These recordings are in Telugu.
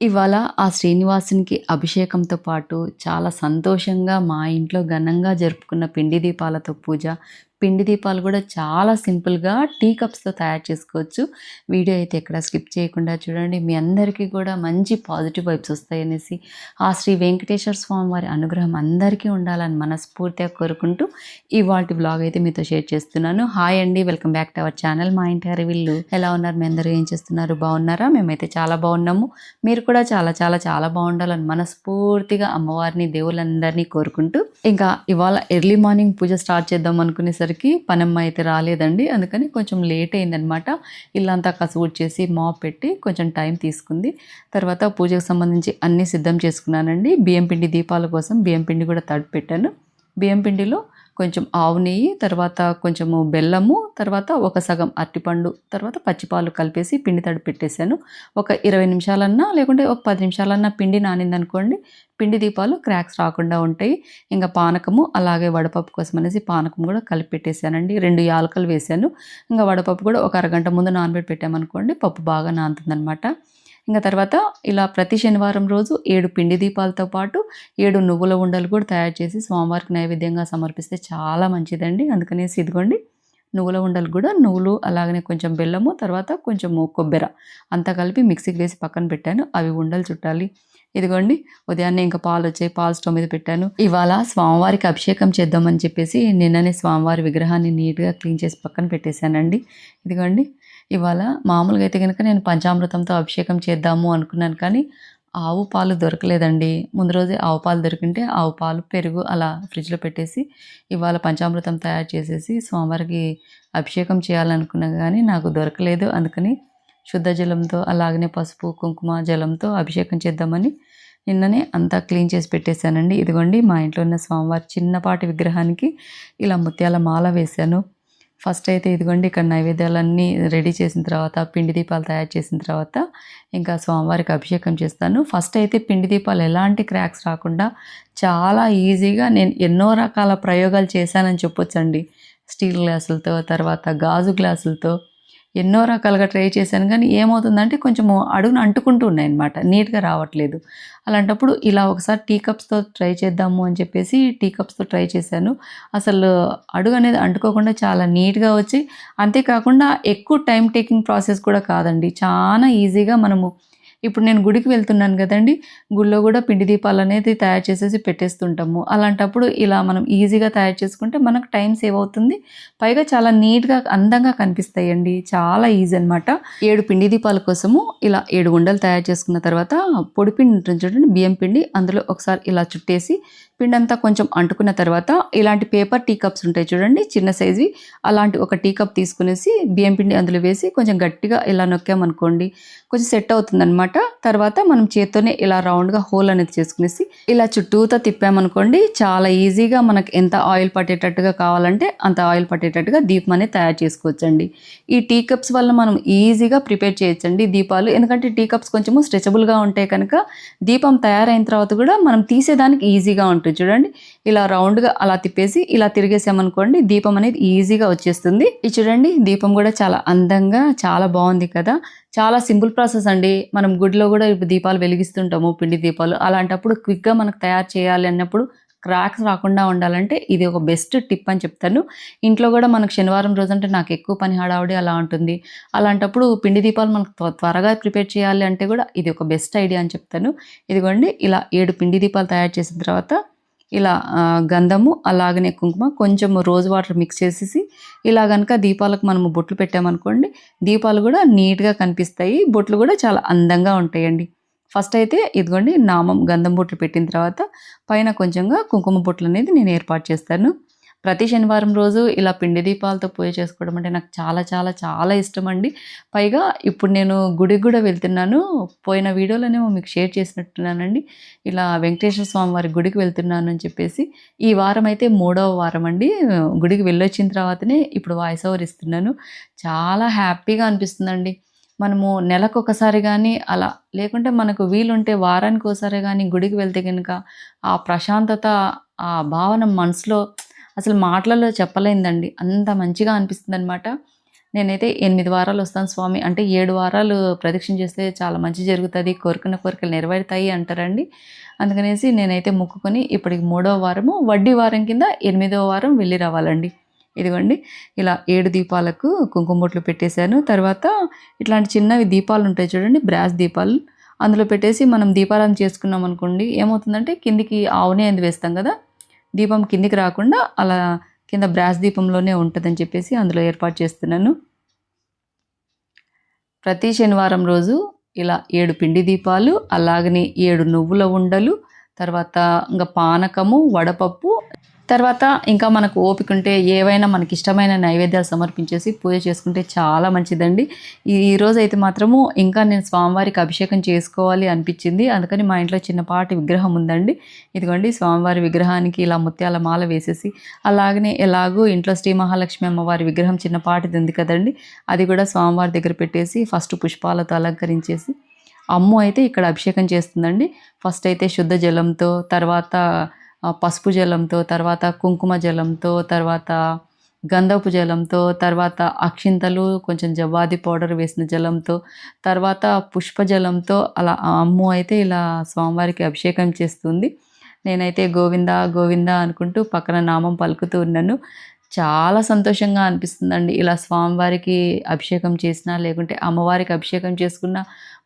ఇవాళ ఆ శ్రీనివాసునికి అభిషేకంతో పాటు చాలా సంతోషంగా మా ఇంట్లో ఘనంగా జరుపుకున్న పిండి దీపాలతో పూజ. పిండి దీపాలు గూడా చాలా సింపుల్‌గా టీ కప్స్‌తో తయారు చేసుకోవచ్చు. వీడియో అయితే ఎక్కడ స్కిప్ చేయకుండా చూడండి. మీ అందరికీ కూడా మంచి పాజిటివ్ వైబ్స్ వస్తాయనేసి, ఆ శ్రీ వెంకటేశ్వర స్వామి వారి అనుగ్రహం అందరికీ ఉండాలని మనస్ఫూర్తిగా కోరుకుంటూ ఇవాల్టి వ్లాగ్ అయితే మీతో షేర్ చేస్తున్నాను. హాయ్ అండి. Welcome back to our channel మా ఇంటి హరివిల్లు. ఎలా ఉన్నారు? మీ అందరూ ఏం చేస్తున్నారు? బాగున్నారా? మేమైతే చాలా బాగున్నాము. మీరు కూడా చాలా చాలా చాలా బాగుండాలని మనస్ఫూర్తిగా అమ్మవారిని దేవుళ్ళందరినీ కోరుకుంటూ ఇంకా ఇవాళ ఎర్లీ మార్నింగ్ పూజ స్టార్ట్ చేద్దాం అనుకునేసరికి పనమ్మ అయితే రాలేదండి. అందుకని కొంచెం లేట్ అయిందనమాట. ఇల్లంతా కసువుడ్చేసి మాప్ పెట్టి కొంచెం టైం తీసుకుంది. తర్వాత పూజకు సంబంధించి అన్నీ సిద్ధం చేసుకున్నానండి. బియ్యం పిండి దీపాల కోసం బియ్యం పిండి కూడా తడిపి పెట్టాను. బియ్యం పిండిలో కొంచెం ఆవు నెయ్యి, తర్వాత కొంచెము బెల్లము, తర్వాత ఒక సగం అరటిపండు, తర్వాత పచ్చిపాలు కలిపేసి పిండి తడిపి పెట్టేశాను. ఒక 20 నిమిషాలన్నా లేకుంటే ఒక 10 నిమిషాలన్నా పిండి నానిందనుకోండి, పిండి దీపాలు క్రాక్స్ రాకుండా ఉంటాయి. ఇంకా పానకము అలాగే వడపప్పు కోసం అనేసి పానకం కూడా కలిపి పెట్టేశానండి. 2 యాలకులు వేశాను. ఇంకా వడపప్పు కూడా ఒక అరగంట ముందు నానబెట్టి పెట్టామనుకోండి పప్పు బాగా నానుతుందనమాట. ఇంకా తర్వాత ఇలా ప్రతి శనివారం రోజు 7 పిండి దీపాలతో పాటు 7 నువ్వుల ఉండలు కూడా తయారు చేసి స్వామివారికి నైవేద్యంగా సమర్పిస్తే చాలా మంచిదండి. అందుకనేసి ఇదిగోండి నువ్వుల ఉండలు కూడా నువ్వులు అలాగనే కొంచెం బెల్లము, తర్వాత కొంచెము కొబ్బెర అంతా కలిపి మిక్సీకి వేసి పక్కన పెట్టాను. అవి ఉండలు చుట్టాలి. ఇదిగోండి ఉదయాన్నే ఇంకా పాలు వచ్చాయి. పాలు స్టవ్ మీద పెట్టాను. ఇవాళ స్వామివారికి అభిషేకం చేద్దామని చెప్పేసి నిన్ననే స్వామివారి విగ్రహాన్ని నీట్గా క్లీన్ చేసి పక్కన పెట్టేశానండి. ఇదిగోండి ఇవాళ మామూలుగా అయితే కనుక నేను పంచామృతంతో అభిషేకం చేద్దాము అనుకున్నాను, కానీ ఆవు పాలు దొరకలేదండి. ముందు రోజే ఆవు పాలు దొరికింటే ఆవు పాలు, పెరుగు అలా ఫ్రిడ్జ్‌లో పెట్టేసి ఇవాళ పంచామృతం తయారు చేసేసి స్వామివారికి అభిషేకం చేయాలనుకున్నా కానీ నాకు దొరకలేదు. అందుకని శుద్ధ జలంతో అలాగనే పసుపు, కుంకుమ జలంతో అభిషేకం చేద్దామని నిన్ననే అంతా క్లీన్ చేసి పెట్టేశానండి. ఇదిగోండి మా ఇంట్లో ఉన్న స్వామివారి చిన్నపాటి విగ్రహానికి ఇలా ముత్యాల మాల వేశాను. ఫస్ట్ అయితే ఇదిగోండి ఇక్కడ నైవేద్యాలన్నీ రెడీ చేసిన తర్వాత పిండి దీపాలు తయారు చేసిన తర్వాత ఇంకా స్వామివారికి అభిషేకం చేస్తాను. ఫస్ట్ అయితే పిండి దీపాలు ఎలాంటి క్రాక్స్ రాకుండా చాలా ఈజీగా నేను ఎన్నో రకాల ప్రయోగాలు చేశానని చెప్పొచ్చండి. స్టీల్ గ్లాసులతో, తర్వాత గాజు గ్లాసులతో ఎన్నో రకాలుగా ట్రై చేశాను, కానీ ఏమవుతుందంటే కొంచెము అడుగున అంటుకుంటూ ఉన్నాయన్నమాట. నీట్‌గా రావట్లేదు. అలాంటప్పుడు ఇలా ఒకసారి టీ కప్స్‌తో ట్రై చేద్దాము అని చెప్పేసి టీ కప్స్‌తో ట్రై చేశాను. అసలు అడుగు అనేది అంటుకోకుండా చాలా నీట్‌గా వచ్చి, అంతేకాకుండా ఎక్కువ టైమ్ టేకింగ్ ప్రాసెస్ కూడా కాదండి. చాలా ఈజీగా మనము ఇప్పుడు నేను గుడికి వెళ్తున్నాను గదండీ! గుడిలో గూడా పిండి దీపాలనేది తయారు చేసేసి పెట్టేస్తుంటాము. అలాంటప్పుడు ఇలా మనం ఈజీగా తయారు చేసుకుంటే మనకు టైం సేవ్ అవుతుంది. పైగా చాలా నీట్‌గా, అందంగా కనిపిస్తాయండి. చాలా ఈజీ అనమాట. 7 పిండి దీపాల కోసము ఇలా 7 ఉండలు తయారు చేసుకున్న తర్వాత పొడి పిండి ఉంటుంది చూడండి, బియ్యం పిండి, అందులో ఒకసారి ఇలా చుట్టేసి పిండంతా కొంచెం అంటుకున్న తర్వాత ఇలాంటి పేపర్ టీ కప్స్ ఉంటాయి చూడండి, చిన్న సైజ్‌వి. అలాంటి ఒక టీ కప్ తీసుకునేసి బియ్యం పిండి అందులో వేసి కొంచెం గట్టిగా ఇలా నొక్కామనుకోండి కొంచెం సెట్ అవుతుందనమాట. తర్వాత మనం చేత్తోనే ఇలా రౌండ్‌గా హోల్ అనేది చేసుకునేసి ఇలా చుట్టూతా తిప్పామనుకోండి చాలా ఈజీగా మనకు ఎంత ఆయిల్ పట్టేటట్టుగా కావాలంటే అంత ఆయిల్ పట్టేటట్టుగా దీపం అనేది తయారు చేసుకోవచ్చండి. ఈ టీ కప్స్ వల్ల మనం ఈజీగా ప్రిపేర్ చేయొచ్చండి దీపాలు. ఎందుకంటే టీ కప్స్ కొంచెము స్ట్రెచబుల్‌గా ఉంటాయి కనుక దీపం తయారైన తర్వాత కూడా మనం తీసేదానికి ఈజీగా ఉంటుంది చూడండి. ఇలా రౌండ్‌గా అలా తిప్పేసి ఇలా తిరిగేసామనుకోండి దీపం అనేది ఈజీగా వచ్చేస్తుంది. ఇది చూడండి దీపం కూడా చాలా అందంగా చాలా బాగుంది కదా! చాలా సింపుల్ ప్రాసెస్ అండి. మనం గుడిలో కూడా ఇప్పుడు దీపాలు వెలిగిస్తుంటాము పిండి దీపాలు. అలాంటప్పుడు క్విక్‌గా మనకు తయారు చేయాలి అన్నప్పుడు క్రాక్స్ రాకుండా ఉండాలంటే ఇది ఒక బెస్ట్ టిప్ అని చెప్తాను. ఇంట్లో కూడా మనకు శనివారం రోజంటే నాకు ఎక్కువ పని హడావుడి అలా ఉంటుంది. అలాంటప్పుడు పిండి దీపాలు మనకు త్వరగా ప్రిపేర్ చేయాలి అంటే కూడా ఇది ఒక బెస్ట్ ఐడియా అని చెప్తాను. ఇదిగోండి ఇలా 7 పిండి దీపాలు తయారు చేసిన తర్వాత ఇలా గంధము అలాగనే కుంకుమ కొంచెం రోజ్ వాటర్ మిక్స్ చేసేసి ఇలా గనుక దీపాలకు మనము బొట్లు పెట్టామనుకోండి దీపాలు కూడా నీట్‌గా కనిపిస్తాయి. బొట్లు కూడా చాలా అందంగా ఉంటాయండి. ఫస్ట్ అయితే ఇదిగోండి నామం గంధం బొట్లు పెట్టిన తర్వాత పైన కొంచెంగా కుంకుమ బొట్లు అనేది నేను ఏర్పాటు చేస్తాను. ప్రతి శనివారం రోజు ఇలా పిండి దీపాలతో పూజ చేసుకోవడం అంటే నాకు చాలా చాలా చాలా ఇష్టమండి. పైగా ఇప్పుడు నేను గుడికి కూడా వెళ్తున్నాను. పోయిన వీడియోలోనేమో మీకు షేర్ చేసినట్టున్నానండి. ఇలా వెంకటేశ్వర స్వామి వారి గుడికి వెళ్తున్నాను అని చెప్పేసి. ఈ వారం అయితే 3వ వారం అండి. గుడికి వెళ్ళొచ్చిన తర్వాతనే ఇప్పుడు వాయిస్ ఓవర్ ఇస్తున్నాను. చాలా హ్యాపీగా అనిపిస్తుందండి. మనము నెలకొకసారి గానీ అలా లేకుంటే మనకు వీలుంటే వారానికోసారి గానీ గుడికి వెళ్తే గనుక ఆ ప్రశాంతత, ఆ భావన మనసులో అసలు మాటలలో చెప్పలేనిదండి. అంత మంచిగా అనిపిస్తుందనమాట. నేనైతే 8 వారాలు వస్తాను స్వామి అంటే 7 వారాలు ప్రదక్షిణ చేస్తే చాలా మంచి జరుగుతది. కోరుకున్న కోరికలు నెరవేరుతాయి అంటారండి. అందుకనేసి నేనైతే మొక్కుకొని ఇప్పటికి 3వ వారము, వడ్డీ వారం కింద 8వ వారం వెళ్ళి రావాలండి. ఇదిగోండి ఇలా 7 దీపాలకు కుంకుమ బొట్లు పెట్టేశాను. తర్వాత ఇట్లాంటి చిన్నవి దీపాలుంటాయి చూడండి బ్రాస్ దీపాలు. అందులో పెట్టేసి మనం దీపారాధన చేసుకున్నామనుకోండి ఏమవుతుందంటే కిందికి ఆవు నెయ్యి వేస్తాం కదా! దీపం కిందికి రాకుండా అలా కింద బ్రాస్ దీపంలోనే ఉంటదని చెప్పేసి అందులో ఏర్పాటు చేస్తున్నాను. ప్రతి శనివారం రోజు ఇలా 7 పిండి దీపాలు, అలాగనే 7 నువ్వుల ఉండలు, తర్వాత ఇంక పానకము, వడపప్పు, తర్వాత ఇంకా మనకు ఓపిక ఉంటే ఏవైనా మనకిష్టమైన నైవేద్యాలు సమర్పించేసి పూజ చేసుకుంటే చాలా మంచిదండి. ఈరోజైతే మాత్రము ఇంకా నేను స్వామివారికి అభిషేకం చేసుకోవాలి అనిపించింది. అందుకని మా ఇంట్లో చిన్నపాటి విగ్రహం ఉందండి. ఇదిగోండి స్వామివారి విగ్రహానికి ఇలా ముత్యాల మాల వేసేసి, అలాగనే ఎలాగూ ఇంట్లో శ్రీ మహాలక్ష్మి అమ్మవారి విగ్రహం చిన్నపాటిది ఉంది కదండి, అది కూడా స్వామివారి దగ్గర పెట్టేసి ఫస్ట్ పుష్పాలతో అలంకరించేసి, అమ్మ అయితే ఇక్కడ అభిషేకం చేస్తుందండి. ఫస్ట్ అయితే శుద్ధ జలంతో, తర్వాత పసుపు జలంతో, తర్వాత కుంకుమ జలంతో, తర్వాత గంధపు జలంతో, తర్వాత అక్షింతలు, కొంచెం జవ్వాది పౌడర్ వేసిన జలంతో, తర్వాత పుష్ప జలంతో అలా అమ్మ అయితే ఇలా స్వామివారికి అభిషేకం చేస్తుంది. నేనైతే గోవింద గోవింద అనుకుంటూ పక్కన నామం పలుకుతూ ఉన్నాను. చాలా సంతోషంగా అనిపిస్తుందండి. ఇలా స్వామివారికి అభిషేకం చేసినా, లేకుంటే అమ్మవారికి అభిషేకం చేసుకున్నా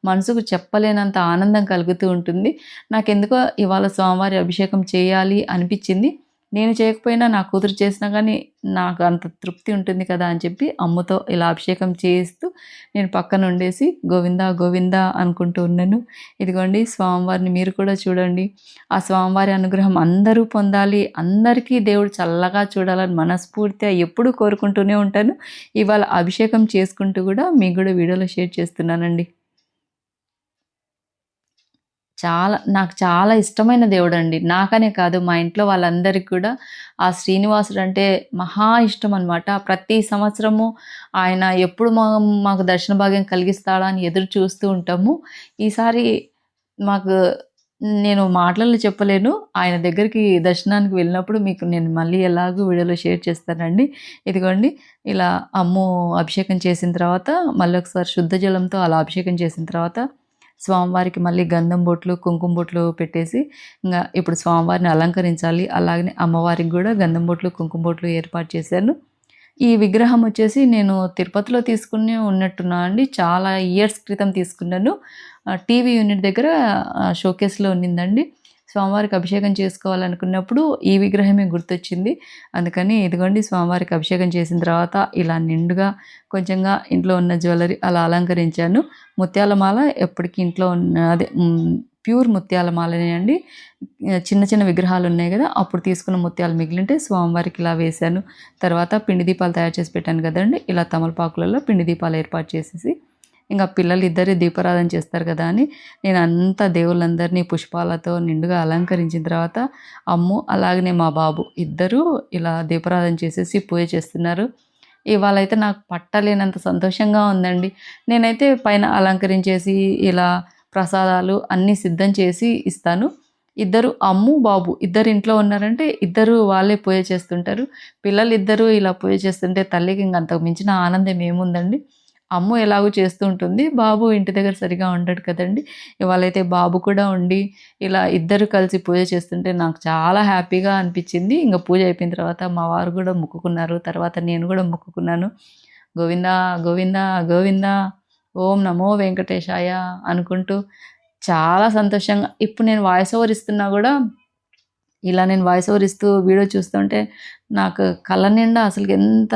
మనసుకు చెప్పలేనంత ఆనందం కలుగుతూ ఉంటుంది. నాకెందుకో ఇవాళ స్వామివారి అభిషేకం చేయాలి అనిపించింది. నేను చేయకపోయినా నా కూతురు చేసినా కానీ నాకు అంత తృప్తి ఉంటుంది కదా అని చెప్పి అమ్మతో ఇలా అభిషేకం చేస్తూ నేను పక్కన ఉండేసి గోవిందా గోవిందా అనుకుంటూ ఉన్నాను. ఇదిగోండి స్వామివారిని మీరు కూడా చూడండి. ఆ స్వామివారి అనుగ్రహం అందరూ పొందాలి, అందరికీ దేవుడు చల్లగా చూడాలని మనస్ఫూర్తిగా ఎప్పుడూ కోరుకుంటూనే ఉంటాను. ఇవాళ అభిషేకం చేసుకుంటూ కూడా మీకు కూడా వీడియోలో షేర్ చేస్తున్నానండి. నాకు చాలా ఇష్టమైన దేవుడండి. నాకనే కాదు మా ఇంట్లో వాళ్ళందరికి కూడా ఆ శ్రీనివాసుడు అంటే మహా ఇష్టం అనమాట. ప్రతి సంవత్సరము ఆయన ఎప్పుడు మాకు దర్శన భాగ్యం కలిగిస్తాడా అని ఎదురు చూస్తూ ఉంటాము. ఈసారి మాకు నేను మాటలలో చెప్పలేను. ఆయన దగ్గరికి దర్శనానికి వెళ్ళినప్పుడు మీకు నేను మళ్ళీ ఎలాగో వీడియోలో షేర్ చేస్తానండి. ఇదిగోండి ఇలా అమ్ము అభిషేకం చేసిన తర్వాత మళ్ళీ ఒకసారి శుద్ధ జలంతో అలా అభిషేకం చేసిన తర్వాత స్వామివారికి మళ్ళీ గంధం బొట్లు, కుంకుమ బొట్లు పెట్టేసి ఇప్పుడు స్వామివారిని అలంకరించాలి. అలాగనే అమ్మవారికి కూడా గంధం బొట్లు, కుంకుమ బొట్లు ఏర్పాటు చేశాను. ఈ విగ్రహం వచ్చేసి నేను తిరుపతిలో తీసుకుని ఉన్నట్టున్నా అండి. చాలా ఇయర్స్ క్రితం తీసుకున్నాను. టీవీ యూనిట్ దగ్గర షోకేస్‌లో ఉన్నిందండి. స్వామివారికి అభిషేకం చేసుకోవాలనుకున్నప్పుడు ఈ విగ్రహమే గుర్తొచ్చింది. అందుకని ఇదిగోండి స్వామివారికి అభిషేకం చేసిన తర్వాత ఇలా నిండుగా కొంచెంగా ఇంట్లో ఉన్న జ్యువెలరీ అలా అలంకరించాను. ముత్యాల మాల ఎప్పటికి ఇంట్లో ఉన్న ప్యూర్ ముత్యాల మాలనే అండి. చిన్న చిన్న విగ్రహాలు ఉన్నాయి కదా, అప్పుడు తీసుకున్న ముత్యాలు మిగిలింటే స్వామివారికి ఇలా వేశాను. తర్వాత పిండి దీపాలు తయారు చేసి పెట్టాను కదండీ, ఇలా తమలపాకులలో పిండి దీపాలు ఏర్పాటు చేసేసి ఇంకా పిల్లలు ఇద్దరే దీపారాధన చేస్తారు కదా అని నేను అంతా దేవుళ్ళందరినీ పుష్పాలతో నిండుగా అలంకరించిన తర్వాత అమ్ము అలాగనే మా బాబు ఇద్దరూ ఇలా దీపారాధన చేసేసి పూజ చేస్తున్నారు. ఇవాళ అయితే నాకు పట్టలేనంత సంతోషంగా ఉందండి. నేనైతే పైన అలంకరించేసి ఇలా ప్రసాదాలు అన్నీ సిద్ధం చేసి ఇస్తాను. ఇద్దరు అమ్ము, బాబు ఇద్దరు ఇంట్లో ఉన్నారంటే ఇద్దరు వాళ్ళే పూజ చేస్తుంటారు. పిల్లలిద్దరూ ఇలా పూజ చేస్తుంటే తల్లికి ఇంక అంతకు మించిన ఆనందం ఏముందండి. అమ్ము ఎలాగో చేస్తూ ఉంటుంది. బాబు ఇంటి దగ్గర సరిగ్గా ఉండడు కదండీ. ఇవాళైతే బాబు కూడా ఉండి ఇలా ఇద్దరు కలిసి పూజ చేస్తుంటే నాకు చాలా హ్యాపీగా అనిపించింది. ఇంక పూజ అయిపోయిన తర్వాత మా వారు కూడా మొక్కుకున్నారు. తర్వాత నేను కూడా మొక్కుకున్నాను. గోవిందా గోవిందా గోవిందా ఓం నమో వెంకటేశాయ అనుకుంటూ చాలా సంతోషంగా ఇప్పుడు నేను వాయిస్ ఓవర్ ఇస్తున్నా కూడా ఇలా నేను వాయిస్ ఓవర్ ఇస్తూ వీడియో చూస్తుంటే నాకు కళ్ళ నిండా అసలు ఎంత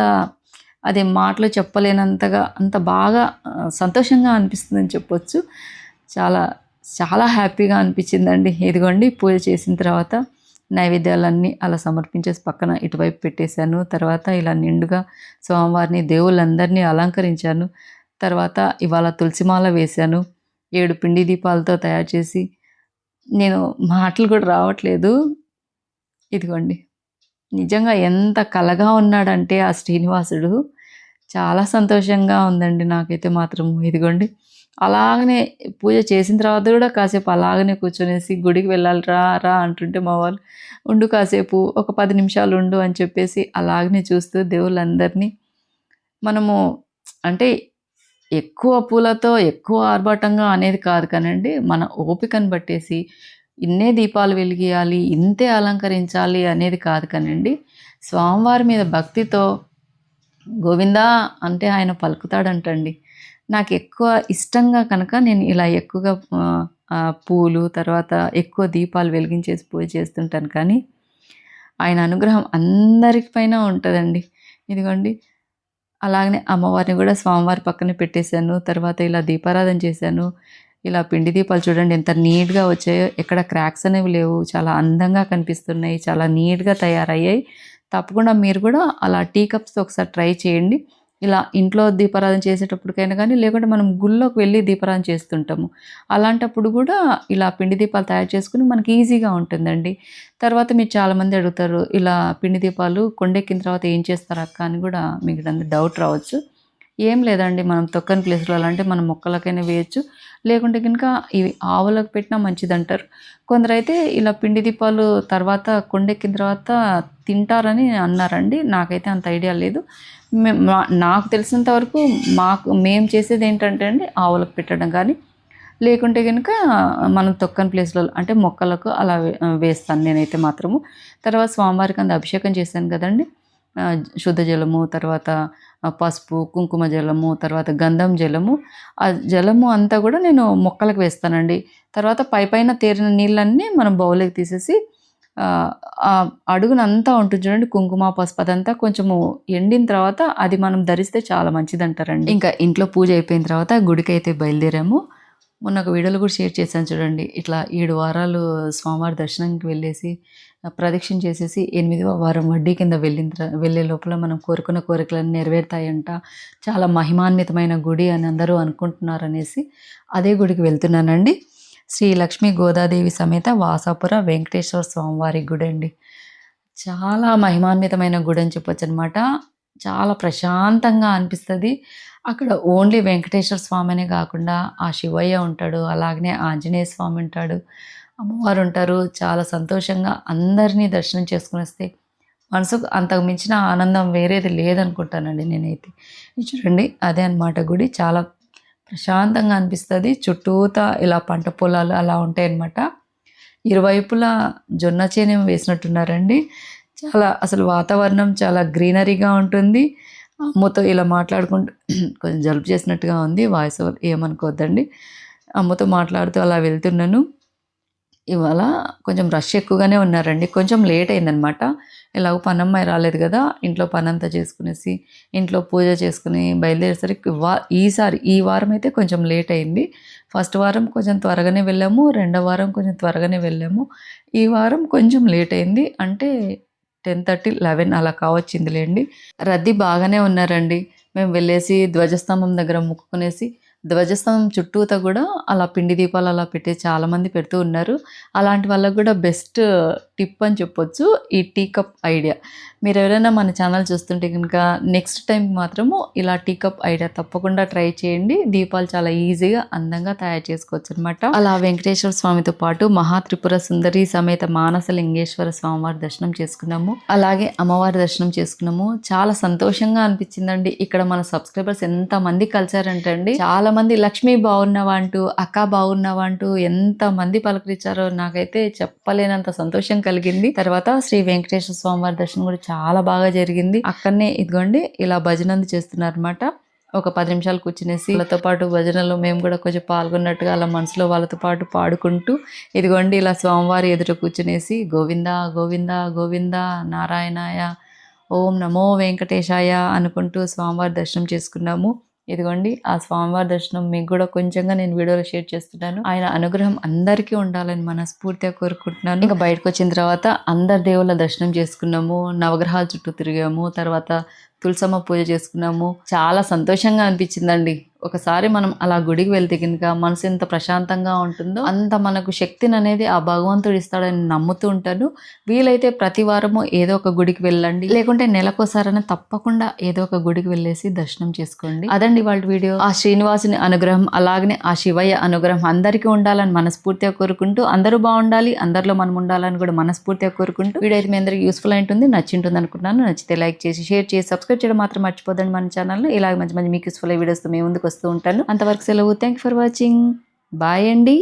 అది మాటలో చెప్పలేనంతగా అంత బాగా సంతోషంగా అనిపిస్తుందని చెప్పొచ్చు. చాలా చాలా హ్యాపీగా అనిపించిందండి. ఇదిగోండి పూజ చేసిన తర్వాత నైవేద్యాలన్నీ అలా సమర్పించేసి పక్కన ఇటువైపు పెట్టేశాను. తర్వాత ఇలా నిండుగా స్వామివారిని దేవుళ్ళందరినీ అలంకరించాను. తర్వాత ఇవాళ తులసిమాల వేశాను. 7 పిండి దీపాలతో తయారు చేసి నేను మాటలు కూడా రావట్లేదు. ఇదిగోండి నిజంగా ఎంత కళగా ఉన్నాడంటే ఆ శ్రీనివాసుడు చాలా సంతోషంగా ఉందండి నాకైతే మాత్రం. ఇదిగోండి అలాగనే పూజ చేసిన తర్వాత కూడా కాసేపు అలాగనే కూర్చొనేసి గుడికి వెళ్ళాలి రా రా అంటుంటే మా వాళ్ళు ఉండు కాసేపు ఒక 10 నిమిషాలు ఉండు అని చెప్పేసి అలాగనే చూస్తూ దేవుళ్ళందరినీ మనము అంటే ఎక్కువ పూలతో ఎక్కువ ఆర్భాటంగా అనేది కాదు కానండి. మన ఓపికను బట్టేసి ఇన్నే దీపాలు వెలిగియాలి, ఇంతే అలంకరించాలి అనేది కాదు కానండి. స్వామివారి మీద భక్తితో గోవిందా అంటే ఆయన పలుకుతాడంటండి. నాకెక్కువ ఇష్టంగా కనుక నేను ఇలా ఎక్కువగా పూలు తర్వాత ఎక్కువ దీపాలు వెలిగించేసి పూజ చేస్తుంటాను. కానీ ఆయన అనుగ్రహం అందరికి పైన ఉంటదండి. ఇదిగోండి అలాగనే అమ్మవారిని గూడా స్వామివారి పక్కనే పెట్టేశాను. తర్వాత ఇలా దీపారాధన చేశాను. ఇలా పిండి దీపాలు చూడండి ఎంత నీట్‌గా వచ్చాయో. ఎక్కడ క్రాక్స్ అనేవి లేవు. చాలా అందంగా కనిపిస్తున్నాయి. చాలా నీట్‌గా తయారయ్యాయి. తప్పకుండా మీరు కూడా అలా టీ కప్స్‌తో ఒకసారి ట్రై చేయండి. ఇలా ఇంట్లో దీపారాధన చేసేటప్పటికైనా గానీ, లేకుంటే మనం గుళ్ళోకి వెళ్లి దీపారాధన చేస్తుంటాము. అలాంటప్పుడు గూడా ఇలా పిండి దీపాలు తయారు చేసుకొని మనకి ఈజీగా ఉంటుందండి. తర్వాత మీరు చాలామంది అడుగుతారు, ఇలా పిండి దీపాలు కొండెక్కిన తర్వాత ఏం చేస్తారు అక్క అని గూడా మీకు డౌట్ రావచ్చు. ఏం లేదండి. మనం తొక్కని ప్లేస్‌లో ఎలా అంటే మనం మొక్కలకైనా వేయొచ్చు. లేకుంటే గనుక ఇవి ఆవులకు పెట్టినా మంచిదంటారు. కొందరైతే ఇలా పిండి దీపాలు తర్వాత కొండెక్కిన తర్వాత తింటారని అన్నారండి. నాకైతే అంత ఐడియా లేదు. నాకు తెలిసినంత వరకు మేము చేసేదేంటంటే అండి ఆవులకు పెట్టడం కానీ, లేకుంటే గనుక మనం తొక్కని ప్లేస్‌లో అంటే మొక్కలకు అలా వేస్తాను నేనైతే మాత్రము. తర్వాత స్వామివారికి అభిషేకం చేశాను కదండీ! శుద్ధ జలము, తర్వాత పసుపు, కుంకుమ జలము, తర్వాత గంధం జలము. ఆ జలము అంతా గూడా నేను మొక్కలకు వేస్తానండి. తర్వాత పైపైన తేరిన నీళ్ళన్నీ మనం బౌల్‌లోకి తీసేసి అడుగునంతా ఉంటుంది చూడండి కుంకుమ, పసుపు అదంతా కొంచెము ఎండిన తర్వాత అది మనం ధరిస్తే చాలా మంచిదంటారండి. ఇంకా ఇంట్లో పూజ అయిపోయిన తర్వాత గుడికైతే బయలుదేరాము. మొన్న ఒక వీడియోలో కూడా షేర్ చేశాను చూడండి. ఇట్లా 7 వారాలు స్వామివారి దర్శనానికి వెళ్ళేసి ప్రదక్షిణ చేసేసి 8వ వారం వడ్డీ కింద వెళ్ళే లోపల మనం కోరుకున్న కోరికలన్నీ నెరవేరుతాయంట. చాలా మహిమాన్వితమైన గుడి అని అందరూ అనుకుంటున్నారనేసి అదే గుడికి వెళ్తున్నానండి. శ్రీ లక్ష్మీ గోదాదేవి సమేత వాసాపుర వెంకటేశ్వర స్వామివారి గుడి అండి. చాలా మహిమాన్వితమైన గుడి అని చెప్పొచ్చనమాట. చాలా ప్రశాంతంగా అనిపిస్తది. అక్కడ ఓన్లీ వెంకటేశ్వర స్వామనే కాకుండా ఆ శివయ్య ఉంటాడు. అలాగనే ఆంజనేయ స్వామి ఉంటాడు. అమ్మవారు ఉంటారు. చాలా సంతోషంగా అందరినీ దర్శనం చేసుకొనొస్తే మనసుకు అంతకు మించిన ఆనందం వేరేది లేదనుకుంటానండి నేనైతే. ఇది చూడండి అదే అనమాట గుడి. చాలా ప్రశాంతంగా అనిపిస్తది. చుట్టూతా ఇలా పంట పొలాలు అలా ఉంటాయన్నమాట. ఇరువైపులా జొన్న చేనేమో వేసినట్టున్నారండి. చాలా అసలు వాతావరణం చాలా గ్రీనరీగా ఉంటుంది. అమ్మతో ఇలా మాట్లాడుకుంటూ కొంచెం జలుబు చేసినట్టుగా ఉంది. వాయిస్ ఓవర్ ఏమనుకోవద్దండి. అమ్మతో మాట్లాడుతూ అలా వెళ్తున్నాను. ఇవాళ కొంచెం రష్ ఎక్కువగానే ఉన్నారండి. కొంచెం లేట్ అయిందనమాట. ఎలాగో పనమ్మాయి రాలేదు కదా! ఇంట్లో పనంతా చేసుకునేసి, ఇంట్లో పూజ చేసుకుని బయలుదేరేసరికి ఈ వారం అయితే కొంచెం లేట్ అయింది. ఫస్ట్ వారం కొంచెం త్వరగానే వెళ్ళాము. రెండో వారం కొంచెం త్వరగానే వెళ్ళాము. ఈ వారం కొంచెం లేట్ అయింది. అంటే 10:30, 11 అలా కావచ్చిందిలేండి. రద్దీ బాగానే ఉన్నారండి. మేము వెళ్ళేసి ధ్వజస్తంభం దగ్గర మొక్కుకునేసి ధ్వజస్తంభం చుట్టూతా కూడా అలా పిండి దీపాలు అలా చాలామంది పెడుతూ ఉన్నారు. అలాంటి వాళ్ళకి కూడా బెస్ట్ టిప్ అని చెప్పొచ్చు ఈ టీ కప్ ఐడియా. మీరు ఎవరైనా మన ఛానల్ చూస్తుంటే కనుక నెక్స్ట్ టైం మాత్రము ఇలా టీ కప్ ఐడియా తప్పకుండా ట్రై చేయండి. దీపాలు చాలా ఈజీగా అందంగా తయారు చేసుకోవచ్చు అనమాట. అలా వెంకటేశ్వర స్వామితో పాటు మహాత్రిపుర సుందరి సమేత మానస లింగేశ్వర స్వామివారి దర్శనం చేసుకున్నాము. అలాగే అమ్మవారి దర్శనం చేసుకున్నాము. చాలా సంతోషంగా అనిపించిందండి. ఇక్కడ మన సబ్స్క్రైబర్స్ ఎంత మంది కలిసారంటే అండి, చాలా మంది లక్ష్మి బాగున్నావా అంటూ, అక్క బాగున్నావా అంటూ ఎంత మంది పలకరించారో నాకైతే చెప్పలేనంత సంతోషం కలిగింది. తర్వాత శ్రీ వెంకటేశ్వర స్వామివారి దర్శనం కూడా చాలా బాగా జరిగింది. అక్కడనే ఇదిగోండి ఇలా భజనంది చేస్తున్నారన్నమాట. ఒక 10 నిమిషాలు కూర్చునేసి వాళ్ళతో పాటు భజనలో మేము కూడా కొంచెం పాల్గొన్నట్టుగా అలా మనసులో వాళ్ళతో పాటు పాడుకుంటూ ఇదిగోండి ఇలా స్వామివారి ఎదుట కూర్చునేసి గోవింద గోవింద గోవింద నారాయణాయ ఓం నమో వెంకటేశాయ అనుకుంటూ స్వామివారి దర్శనం చేసుకున్నాము. ఇదిగోండి ఆ స్వామివారి దర్శనం మీకు కూడా కొంచెంగా నేను వీడియోలో షేర్ చేస్తున్నాను. ఆయన అనుగ్రహం అందరికీ ఉండాలని మనస్ఫూర్తిగా కోరుకుంటున్నాను. ఇంకా బయటకు వచ్చిన తర్వాత అందరి దేవుళ్ళ దర్శనం చేసుకున్నాము. నవగ్రహాల చుట్టూ తిరిగాము. తర్వాత తులసమ్మ పూజ చేసుకున్నాము. చాలా సంతోషంగా అనిపించిందండి. ఒకసారి మనం అలా గుడికి వెళ్తే కనుక మనసు ఎంత ప్రశాంతంగా ఉంటుందో అంత మనకు శక్తిని అనేది ఆ భగవంతుడు ఇస్తాడని నమ్ముతూ ఉంటాను. వీలైతే ప్రతి వారము ఏదో ఒక గుడికి వెళ్ళండి, లేకుంటే నెలకోసారైనా తప్పకుండా ఏదో ఒక గుడికి వెళ్ళేసి దర్శనం చేసుకోండి. అదండి వాళ్ళ వీడియో. ఆ శ్రీనివాసుని అనుగ్రహం అలాగనే ఆ శివయ్య అనుగ్రహం అందరికీ ఉండాలని మనస్ఫూర్తిగా కోరుకుంటూ, అందరూ బాగుండాలి, అందరిలో మనం ఉండాలని కూడా మనస్ఫూర్తిగా కోరుకుంటూ వీడియో అయితే మీ అందరికీ యూస్ఫుల్ అయి ఉంటుంది, నచ్చింటుంది అనుకుంటున్నాను. నచ్చితే లైక్ చేసి షేర్ చేసి సబ్స్క్రైబ్ సబ్స్క్రైబ్ చేయడం మాత్రం మర్చిపోద్దండి మన ఛానల్ని. ఇలాగ మంచి మంచి మీకు యూస్ఫుల్ వీడియోస్తో మేము ముందుకు వస్తూ ఉంటాను. అంతవరకు సెలవు. Thank you for watching. Bye అండి.